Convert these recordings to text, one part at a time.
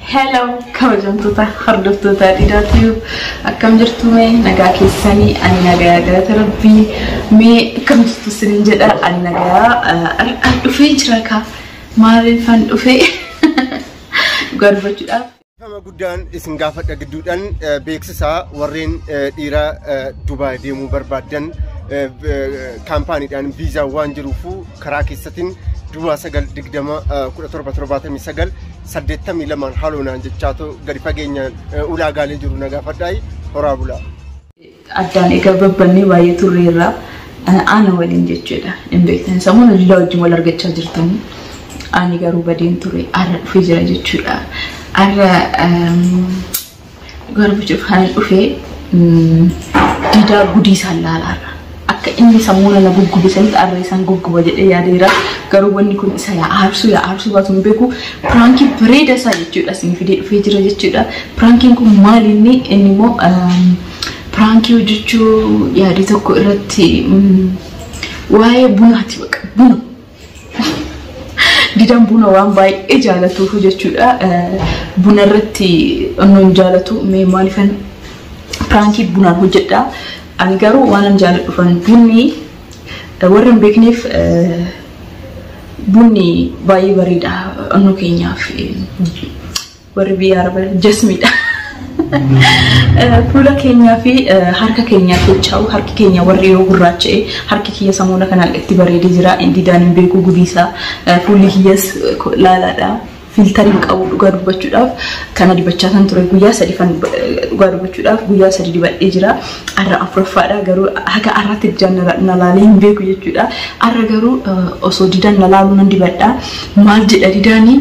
Hello, kabajamtoota hordoftoota Diidaatiif akkam jirtu mee nagaa keessanii ani nagaa galata rabbii mee akkam jirtu sinin jedha ani nagaa dhufee jira ka maaliifan dhufee garbachuudhaaf Kama guddaan isin gaafadha gidduudhaan beeksisaa warreen dhiira Dubaay deemuu barbaadan kaampaaniidhaan viizaa waan jiruufu karaa keessatiin Duwwaa 920 17 haloonaan jechaatu gadi fageenyaan ulaagaalee jiru nagaafadhaay horaa bulaa. Addaan egaa babbannee baay'ee turreerra ana waliin jechuudha. Hin beektan sammuu lilla wajjin wal argachaa jirtanii ani garuu badeen ture arra dhufee jira jechuudha. Arra garbichuuf kan dhufee diidaa gudii isaan laalaarra. Akka inni sammuu na guggubisanii arra isaan gugguba jedhee yaadeera. Garuu wanni kun isa yaa aarsu baatu hin beeku. Pirankii bareeda isaa jechuudha isin fidee dhufee jira jechuudha. Pirankiin kun maal inni immoo pirankii hojjechuu yaadii tokko irratti waa'ee bunaati baqa buna. Diidaan buna waan baay'ee jaalatuuf jechuudha. Buna irratti onnoon jaalatu mee maalifan pirankii bunaan hojjedha. Ani garuu waan an jaaladhu fan bunni warra hin beekneef bunni baay'ee bareeda onnoo keenyaaf warri biyya araba jasmiidha. Fuula keenyaa fi harka keenyaa tolchaa'u harki keenya warri yoo gurraacha'e harki kiyya samuuna kanaan itti bareedee jira indidaan hin beeku gudiisaa fuulli kiyyas laalaadha. Filtering qabu dhugaa dubbachuudhaaf kana dibachaa kan ture guyyaa 3 fan dhugaa dubbachuudhaaf guyyaa 3 dibadhee jira arra afuraffaadha garuu haga arratti na laalee hin beeku jechuudha arra garuu osoo didan na laalu nan dibadha maal jedha didaani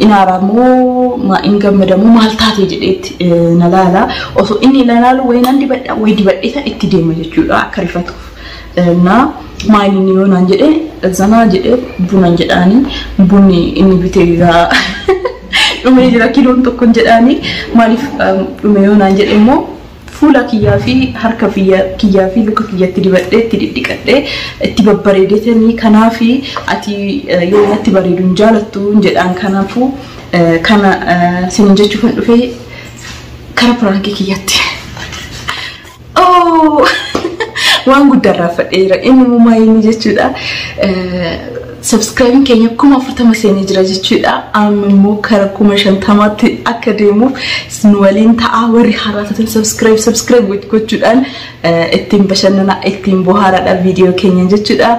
inaaramoo ma ingammadamoo maal taate jedheetti na laala osoo inni na laalu way nan dibadha way dibadheeta itti deema jechuudha akka rifatuuf na maayini yoo naan jedhe zanaa jedhe bunan jedhaani bunni inni bitee gaa dhumee jira kiloon tokkon jedhaani maaliif dhume yoo naan jedhe immoo fuula kiyyaa fi harka kiyyaa fi luka kiyyatti dibadhee itti diddiqadhee itti babbareedetanii kanaafi ati yoo natti bareedu hin jaalattu jedhaan kanaafu kana sinin jechuufan dhufee kara pirankii kiyyatti. Waan guddaarraa fadheera inni mumaa inni jechuudha. Subscribe keenya 40 seenee jira jechuudha. Amma immoo kara 50 akka deemuuf nu waliin ta'a warri haraafatan subscribe gochuudhaan ittiin bashannana ittiin bohaaraadha viidiyoo keenya jechuudha.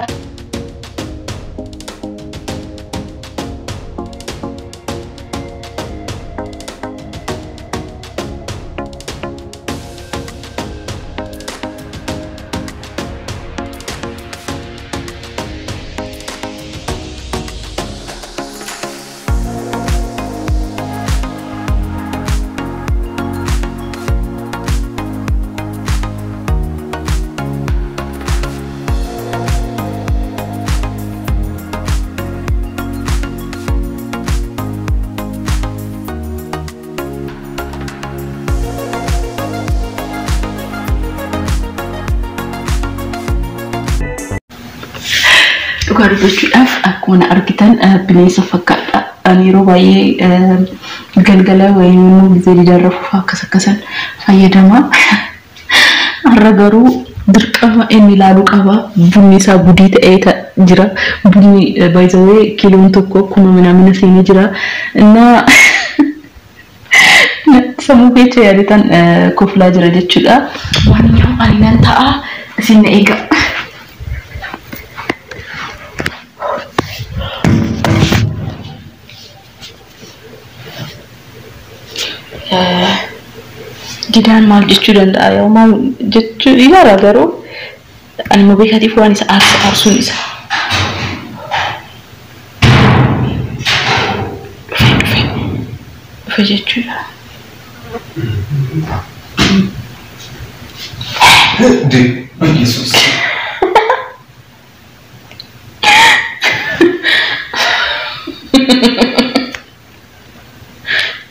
Dhugaa dubbachuudhaaf akkuma argitan bineensa fakkaata. Ani yeroo baay'ee galgala wayii gisee didarrafuuf akkasan fayyadama. Har'a garuu dirqama inni ilaaluu qaba. Bunni isaa gudii ta'ee jira. Bunni baay'ee kiloon tokko kuma minamina seenee jira. Sammuu keessa yaadatan koflaa jira jechuudha. Waan yeroo baay'inaan ta'a isin eega. Didaan maal jechuu danda'a yoo maal jechuu ilaala garuu ani mobeekatiif waan isa aarsuun isa dhufe jechuudha. Yesus.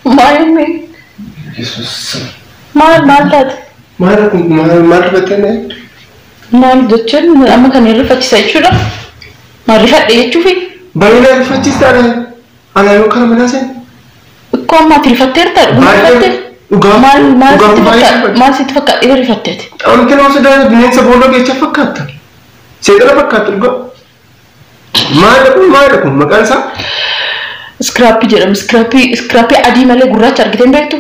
Maayame. Yesus. Maal taate? Maal betene? Maal jechuun amma kan irrifachiisa jechuudha. Maal rifadhe jechuufi? Baay'ina rifachiisaadha. Ana yoo kana manaasen. Akkoo amma ati rifatteerta dhugaatti. Maal sitti fakkaata rifatteeti? Wanti nama sodaa bineensa boolla geecha fakkaata. Seedara fakkaata dhugaa. Maal kun maqaan isaa? Scrappy jedhama. Scrappy adii malee gurraacha argitee hin beektu?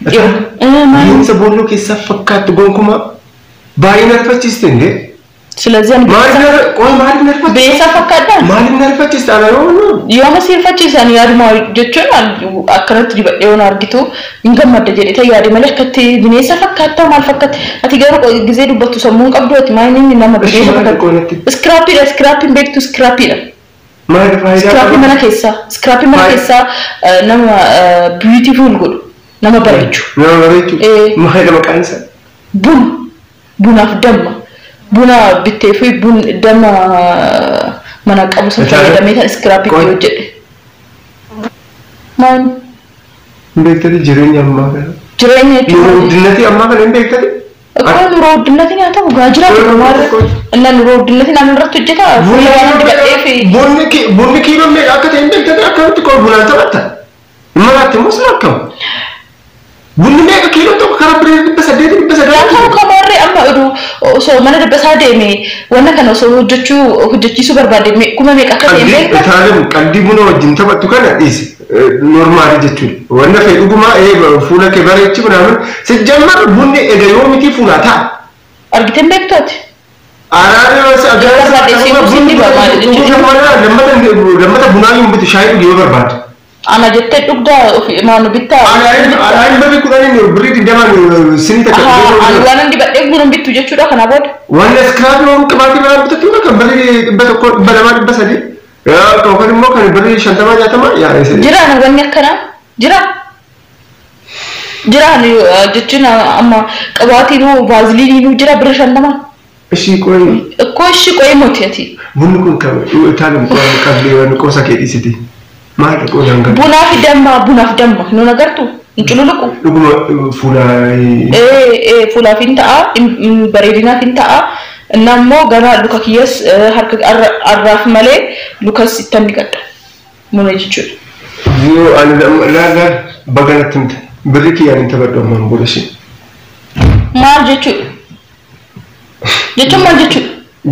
Bineensa boolla keessa fakkaatu gonkumaa baay'ina rifachiiste illee. ስለዚህ ማንም ነርፈት ቤሳ ፈቃዳ ማንም ነርፈት ይስታላ ነው የሆነ ሲፈጭሳን ያድማ ጀቹን አከረት ዲበደውን አርግቶ እንገመደ ጀለተ ያዲ መለከተ ቢኔሳ ፈቃዳ ማልፈቀት አትገሩ ጊዜ ዱበቱ ሰሙን ቀብዶት ማይኒንግ እና መበዴ ስክራፒ ቤክ ቱ ስክራፒ ማድ ፋይዳ ስክራፒ መነከሳ ነማ ቢዩቲፉል ጉድ ነማ በረቹ ማሄደ መቃንሰ ቡናፍ ደማ buna bittee fi bun dama mana qabu sana damee scrapping yoo jedhe maan beektati jireenya ammaa kana jireenya dinnati ammaa kana beektati akkoo nuroo dinnati nyaata dhugaa jira maal inna nuroo dinnati naan irratti hojjeta bunni kiiloo meeqa akka ta'e beektati akkamitti koo bunaan taphata maraatti moo sana akkam bunni meeqa kiiloo tokko karaa biree 800 kamarre amma odu so mana dabbasaa deeme wanna kana so hojjechiisu barbaade kuma meeqa akka ta'e beekta taalim qalbii buna wajjin taphattu kana dhiisi normaali jechuudha wanna fee dhuguma fuula kee bareechi bunaamin sijjammar bunni ega yoo miti fuula ta'a argiteen beektaati araare wasa agarra bunni lammata bunaa yoo bitu shaayii dhugee yoo barbaade ana jette dugda maanu bitta ana babi kudani briti daman sinta ka wanan dibadde bunun bittu jechuudha kana booda wala scrap on kabati bala bittu kan bari bata ko balama basadi ya to kan mo kan bari shantama jatama ya jira na wanni akkana jira ni jechuuna amma qabati no vaseline no jira bir shantama እሺ ቆይ ሞቴቲ ቡን ኩን ከታለም ቀብሌ ወን ቆሳ ከዲሲቲ ማል ቆያን ጋር ቡናፍ ደማ ነው ነገርቱ እንጭሉልቁ ፉላ ፊንታ በሬዲና ፊንታ እናሞ ገና ሉካኪየስ ሀርክ አራፍ መሌ ሉካስ ይተንቀጣ ሞነጅቹ ዚዮ አለ በገነትምት ብሪክ ያን ተበደው ማንቦለሽ ማርጀቹ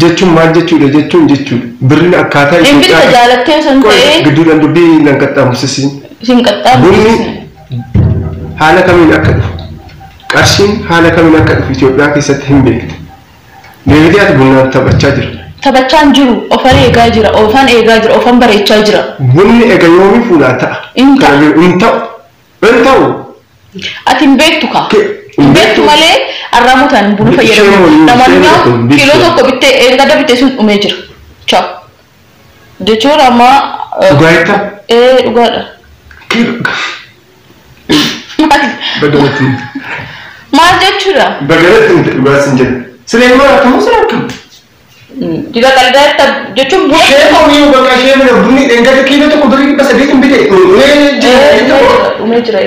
jechuun maal jechuudha jechuun birri akkaataa Ingilizii jaalattee santee gidduudhaan dubbii nan qaxxaamursisiin bunni haala kamiin akka dhufu qarshiin haala kamiin akka dhufu Itoophiyaa keessatti hin beekte beekte ati bunnaan taphachaan jiru ofan eegaa jira ofan bareechaa jira bunni egaa yoomii fuulaa ta'a hin ta'u ati hin beektu kaa beektu malee arraamutaan bunu fayyadamu namoonni kiiloo tokko bittee eegada bittee sun dhumee jira ciao jechuun amma dhugaadha dhugaadha maal jechuudha bagalatti dhugaasin jedha sileemaa akkam jira qaldaata jechuun sheekoomii bakka sheemina bunni eegada kiiloo tokko birii 800 bitee dhumee jira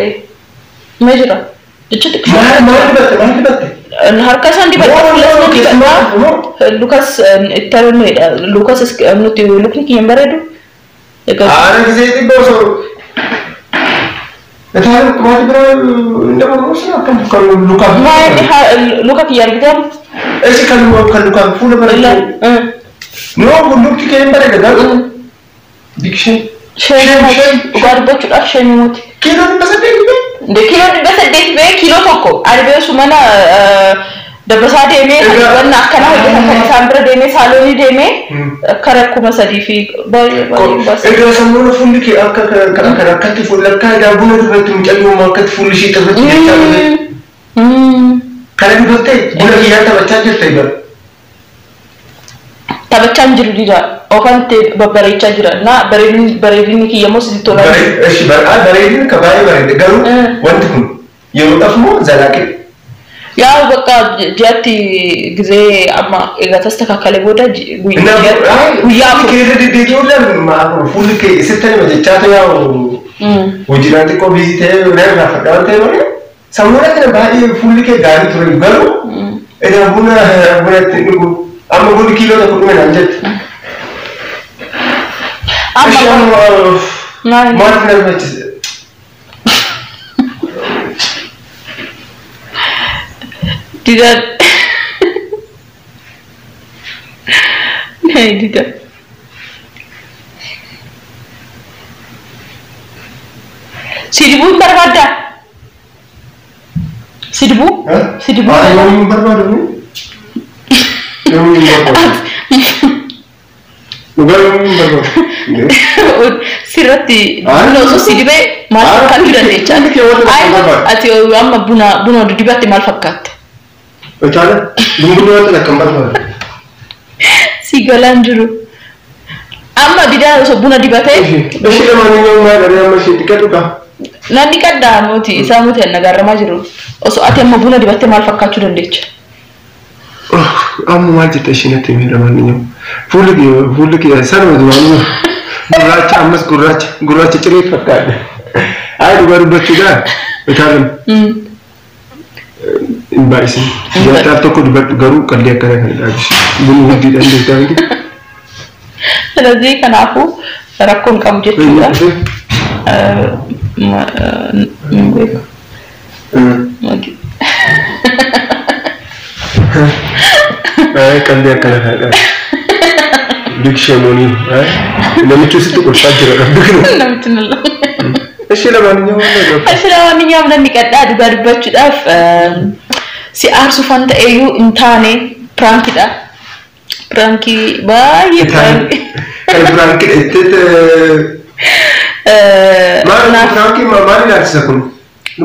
jechuudha maal batte harka san di Lucas ittarneedha Lucas nuti lukni kiyyan bareedu ara gisee dibboso etaan maal bira ndaba musa kan Lucas kiyyan bitam esi kan Lucas fuula bareedu no lukti kiyyan bareedu garu dikshe garbachuudhaaf shanimuuti kiiloo 800 de kilo tokko arbe sumana dabbasaa deemee wanna akkana hojjetan kan isaan bira deemee saaloonii deemee kara 3 fi baay'ee egaa sammuu fuulli kee akka akkatti fuulakkaa daabuna duratti mucayyoo akkatti fuulli ishee irratti jechaa kana dubattee buna kiyyaa taphachaa jirta egaa taphachaan jiru dida ofante babbareechaa jira na bareedinni kiyyamoo sitti tola eshi bareedinni ka baay'ee bareede garuu wanti kun yeroo dhafmoo zalaaqee yaa bakka ji'atti gizee amma egaa tastakakale booda guyyaa keessa deddeebi'uudhaan fuulli kee sittani jechaa ta'e hojiidhaan xiqqoo biizii ta'ee irraa fadhaa ta'e malee sammuu kana baay'ee fuulli kee gaarii ture garuu Eda buna tindugu. Amma budi kilo da kudu men anjet. Amma Martin Alvarez. Tidak. Hey, tidak. Sidibu berbeda. Sidibu? Sidibu. Yang berbeda ni? Yang berbeda. Bukan yang berbeda. Sirati. No, so sidibe mal kan sudah lecah. Ati amma buna dibatti mal fakkat. Betul? Bumbu itu nak kembali. Sigalan juru. Amma tidak so buna dibatti. Besi mana yang mana dari amma sih tiket tu kah? Nanti kan dah muti, saya muti negara majuru. Oso ati amma buna dibatti mal fakkat sudah lecah. Amma wajib tashinat ini ramaninya. Full kiya sarwa duanu. Guracha amas guracha cerit fakkat. Ayo baru bercuda. Betul. Baisin. Dia tak tahu kau garu kerja kerja lagi. Bunuh di dalam itu lagi. Jadi kan aku rakun kamu juga. Lagi. Kerja kerja. Dictionary. Nama itu situ kurang saja. Nama itu nela. Assalamualaikum. Dan dikata juga berbaca si Arsu Fanta EU intane pranki dah. Pranki bayi pranki. Pranki itu mana pranki mana nak sekun?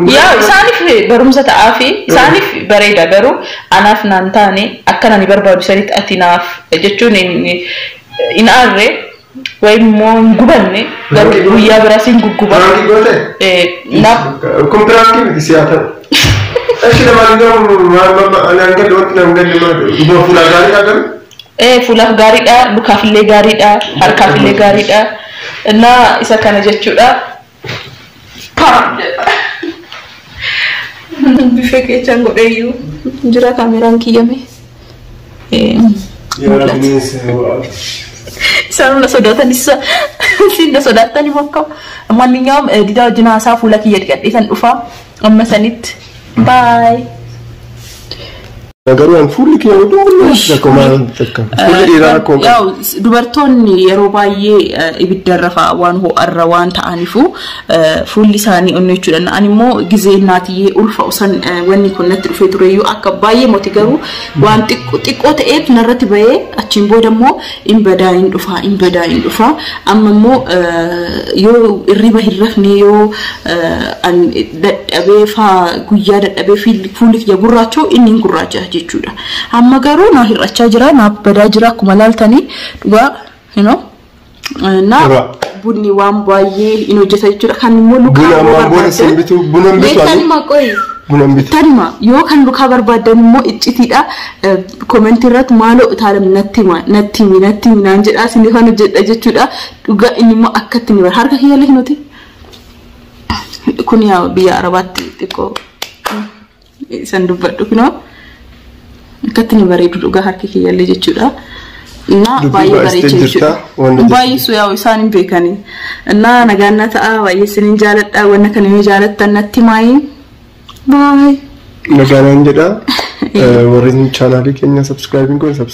Ya, sanif baru masa taafi, sanif bereda baru anaf nantane akan ani berbau sarit atinaf. Jecun in arre. Wai mau guban nih, baru ya berasin guban. Pranki boleh? Nak. Kau pranki mesti siapa? Asyik nama anak dua dua fulah gari kan? Fulah gari dah, buka file gari dah, harga file gari dah. Na isa kan aja cuda. Pam. Bifek canggut ayu. Jura kamera kiam Ya ini Selalu nak sodatan isa, sinda sodatan ni makau. Maninyam di dalam jenazah fulah kiat kat ikan ufa, amma sanit. Bye. Nagaruan full kiya udah komal tekam. Full ira kom. Yaw dubartoonni yeroo baay'ee ibidda rafa waan ho'arra waan ta'anifu fuulli isaanii onne jechuudha. Ani immoo gizee naatiyyee ulfa usan wanni kun natti dhufee tureyyuu akka baay'ee moti garuu waan xiqqoo ta'eef narratti bahee achiin booda immoo in badaa in dhufa. Amma immoo yoo irriba hin rafne yoo dadhabee faa guyyaa dadhabee fuulli kiyya gurraachoo inni hin gurraacha. jechuudha. Amma garuu na hir'achaa jira, na badaa jira akkuma laaltanii dhugaa, na bunni waan baay'ee in hojjeta jechuudha. Kan immoo lukaa tanima yoo kan lukaa barbaadan immoo iccitiidha. Komentii irratti maaloo utaalam natti naan jedhaa isin kan hojjedha jechuudha. Dhugaa inni immoo akkatti ni harka kiyyaallee nuti kun yaa biyya Arabaatti xiqqoo isan dubbadhu akkatti ni bareedu dhugaa harki kiyyaallee jechuudha. Na baay'ee bareecha jechuudha. Baay'ee suyaa isaan hin beekani. Na nagaannaa ta'a baay'ee isinin jaaladha wanna kan inni jaalattan natti maayin. Bye. Nagaannaan jedha. Warreen chaanaalii keenya subscribe godhaa.